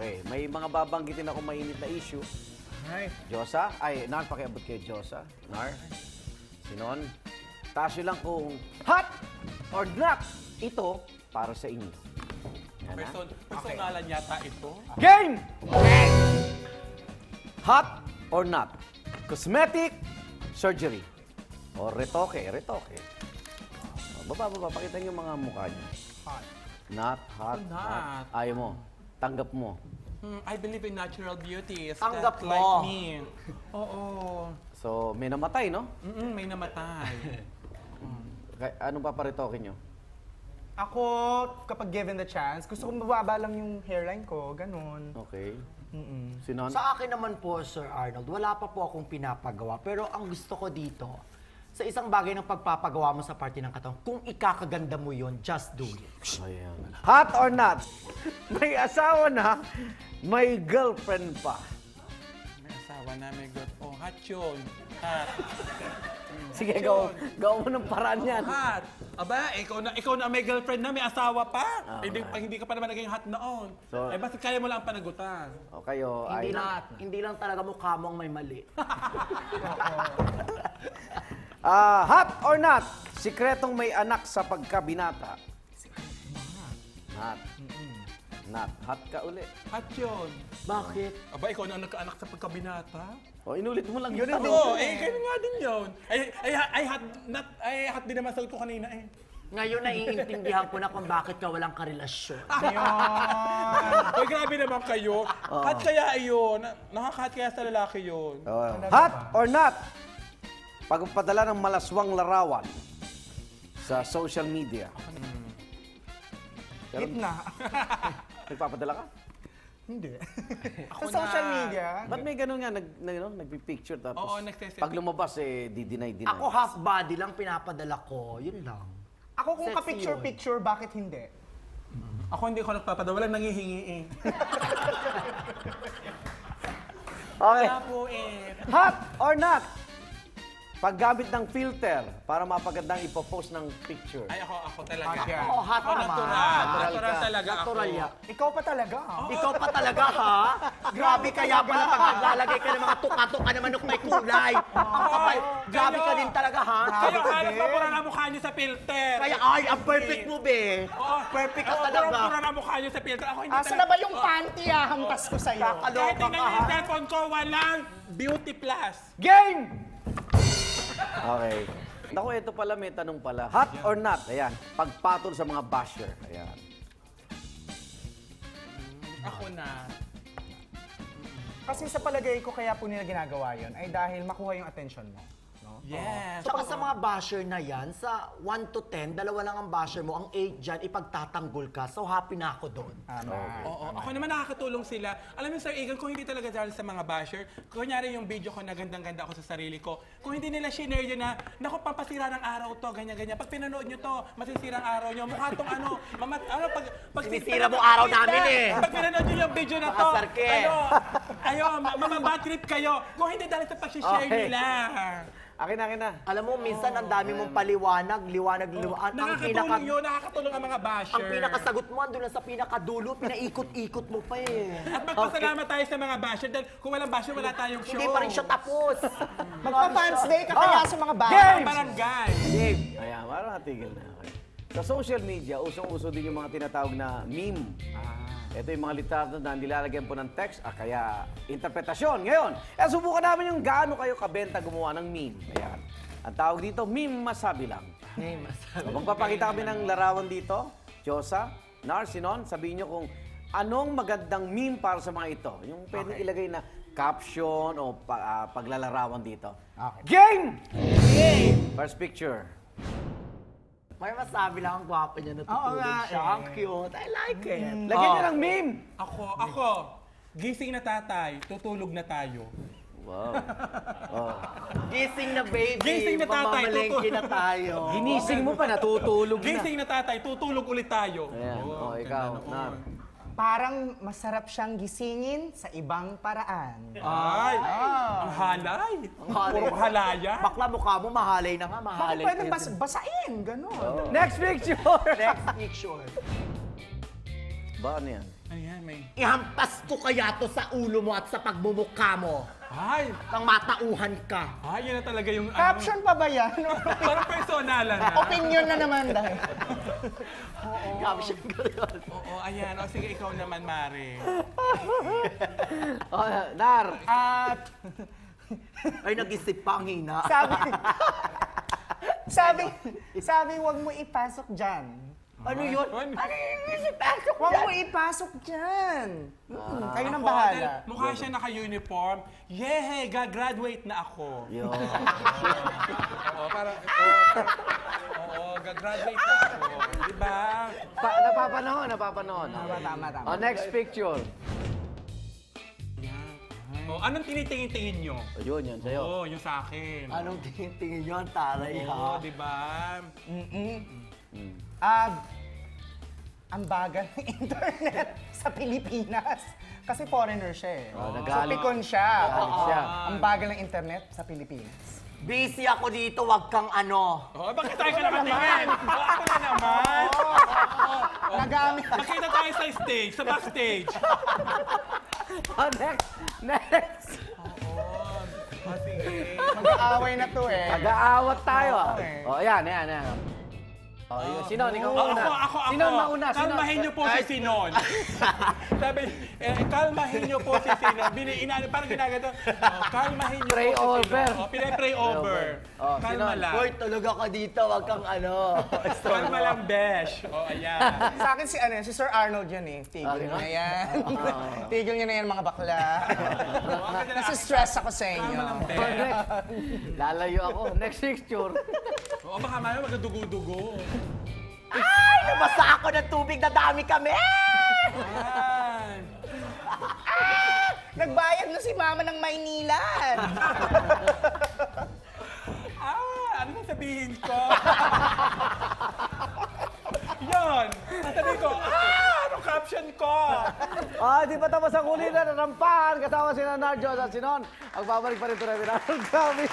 Okay, may mga babanggitin ako mainit na issue. Ay. Josa? Ay, Nar, pakiabot kay Josa. Nar? Sinon? Taas nyo lang kung hot or not. Ito para sa inyo. Yan na. Personalan yata ito. Game! Hot or not? Cosmetic surgery. O retoke, retoke. O, baba. Pakita nyo mga mukha nyo. Hot. Not, hot, Not. hot. Ayaw mo. Tanggap mo. I believe in natural beauty. Tanggap That's mo. like me. Oo. So, may namatay, no? May namatay. Anong paparetoke nyo? Ako, kapag given the chance, gusto kong mababa lang yung hairline ko, ganun. Okay. Sinon? Sa akin naman po, Sir Arnold, wala pa po akong pinapagawa. Pero ang gusto ko dito, sa isang bagay ng pagpapagawa mo sa parte ng katawan, kung ikakaganda mo yon, just do it. Ayan. Hot or not? May asawa na, may girlfriend pa. May asawa na, may girl. Oh, hot yun. Hot. Sige, gawa mo ng paraan yan. Hot. Aba, ikaw na may girlfriend na, may asawa pa. Hindi ka pa naman naging hot noon. So- Bakit kaya mo lang panagutan? O kayo ay... Hindi lang talaga mukha mo ang may mali. Hot or not? Sikretong may anak sa pagkabinata. Not. Not. Hot ka uli. Hot yun. Bakit? Aba, ikaw na ang nagkaanak sa pagkabinata? O, inulit mo lang yun. Oo, kayo nga din yun. Ay, hot din naman sagot ko kanina eh. Ngayon naiintindihan ko na kung bakit ka walang karelasyon. Uy, grabe naman kayo. Hot kaya yun. Nakaka-hot kaya sa lalaki yun. Hot or not? Pagpadala ng malaswang larawan sa social media. Hit na. Nagpapadala ka? Hindi. Ako Sa social na. media, Ba't may ganun nga, nagpipicture tapos Oo, nagsesend. pag lumabas di-deny. Ako half body lang pinapadala ko, yun lang. ako kung Sexy ka-picture-picture, bakit hindi? Ako hindi ko nagpapadala. Walang nangihingi eh. Okay. Wala po eh. Hot or not? Paggamit ng filter para mapagandang ipopost ng picture. Ay, ako talaga. Hot yan. Oo, hot Ako naman. natural talaga ako. Natural yan. Ikaw pa talaga. Ikaw pa talaga, ha? Grabe kaya pala pag naglalagay ka ng mga tuka-tuka na manok may kulay. Grabe ka din talaga, ha? Kayo halos mapura na mukha niyo sa filter. Kaya, ay, ang perfect mo, be. Oo, Perfect ka oo, talaga. pura na mukha niyo sa filter. Ako hindi Asa na ba yung panty hampas ko sa'yo? Kahit Kakaloka tingnan ka, niyo yung ha? cellphone ko, walang beauty plus. Game! Okay. Naku, ito pala, may tanong pala. Hot or not? Ayan. Pagpatol sa mga basher. Ayan. Ako na. Kasi sa palagay ko kaya po nila ginagawa yun ay dahil makuha yung attention mo. No? Yes. Tsaka sa mga basher na yan, sa 1 to 10, dalawa lang ang basher mo. Ang 8 dyan, ipagtatanggol ka. So, happy na ako doon. Oo, ako naman nakakatulong sila. Alam mo, Sir Egan, kung hindi talaga dahil sa mga basher, kunyari yung video ko na gandang-ganda ako sa sarili ko, kung hindi nila shinare yun na, naku, pampasira ng araw to, ganyan-ganyan. Pag pinanood nyo to, masisira ang araw nyo. Mukha tong pag Sinisira mo araw namin eh. Pag pinanood nyo yung video na to, Makasarke. mamabad trip kayo. Kung hindi dahil sa pag-share Okay. nila. Akin na. Alam mo, minsan ang dami mong paliwanag, liwanag. Nakakatulong yun, nakakatulong ang mga basher. Ang pinakasagot mo, andun lang sa pinakadulo, pinaikot-ikot mo pa eh. At magpasalamat tayo sa mga basher dahil kung walang basher, wala tayong show. Hindi pa rin siya tapos. Magpa-fans day ka kaya sa mga Game! bata. Barangay. Game! Ayan, parang natigil na. Okay. Sa social media, usong-uso din yung mga tinatawag na meme. Ito yung mga litrato na nilalagyan po ng text, kaya interpretasyon. Ngayon, subukan namin yung gaano kayo kabenta gumawa ng meme. Ayan. Ang tawag dito, meme masabi lang. So, magpapakita kami ng larawan dito. Josa, Nar, Sinon, sabihin nyo kung anong magandang meme para sa mga ito. Yung pwedeng ilagay na caption o paglalarawan dito. Okay. Game! First picture. May masabi lang ang gwapo niya na tutulog nga siya. eh. Ang cute. I like it. Lagyan nyo ng meme. Ako, gising na tatay, tutulog na tayo. Wow. Oh. Gising na baby. Gising na tatay, Mamamalengke na tayo. Ginising mo pa, natutulog na. Gising na tatay, tutulog ulit tayo. Ayan. Oo, Ikaw, ganda Nar. noon. Parang masarap siyang gisingin sa ibang paraan. Ay, ang halay. halay. Puro halaya. Bakla mukha mo, mahalay na nga. Bakit Mahalay. pwedeng basain? Ganon. Next picture! Next picture. Ba, ano yan? Ayan, may... Ihampas ko kaya to sa ulo mo at sa pagmumukha mo. Ay! Nang matauhan ka. Ay, yun na talaga yung... Caption pa ba yan? Parang personalan na. Opinion na naman dahil. Caption ko yun. Oo, ayan. O sige, ikaw naman, Mare. Oh, Nar. At Ay, nag-isip pa ang hina. sabi, wag mo ipasok dyan. Ano yun? Ano? Wag mo ipasok dyan. Kayo nang Ako, bahala. dahil mukha siya naka-uniform. Yehe, gagraduate na ako. Yun. Oo, parang... Oo, gagraduate na ako. Diba? Napapanahon. Tama. Oh, next picture. Yan. Oh, anong tinitingin-tingin nyo? Ayun, yan sa'yo. Oo, yung sa akin. Anong tingin-tingin yun, taray Oo, ha? diba? Ang bagal ng internet sa Pilipinas. Kasi foreigner siya eh. Oh, So, nagalit. pikon siya. Nagalit siya. Ang bagal ng internet sa Pilipinas. Busy ako dito, wag kang ano. Oo, bakit tayo ka naman tingin? Oo, ako na naman. Nagamit. Makita tayo sa stage, sa backstage. Oh, next. Oh, sige. Mag-aaway na to eh. Mag-aawat tayo. Okay. Oh, ayan. Oh, yun. Sinon, ikaw mauna. Ako. Sinon mauna. Kalmahin niyo po si Sinon. Sabi, kalmahin niyo po si Sinon. Parang ginagato. Kalmahin niyo Pray po si over. Sinon. Pray over. Oh, Kalma Sinon. lang. Hoy, tulog ako dito, wag kang ano. Kalma lang, besh. Oh, ayan. Sa akin si Sir Arnold yan eh. Tigil Okay, niyo na yan. Tigil niyo na yan mga bakla. Nasa-stress ako sa inyo. Kalma lang, Oh, besh. next. Lalayo ako. Next picture. Oo, baka mamaya magdudugo-dugo. Ay, nabasa ako ng tubig, nadami kami! Ayan. Nagbayad na si Mama ng Maynilan. Ano nang sabihin ko? Yon! Sabi ko, anong caption ko? Di pa tapos ang huli na narampahan. Kasama si Narjo at Sinon. Ang babalik pa rin ito namin. Ang dami.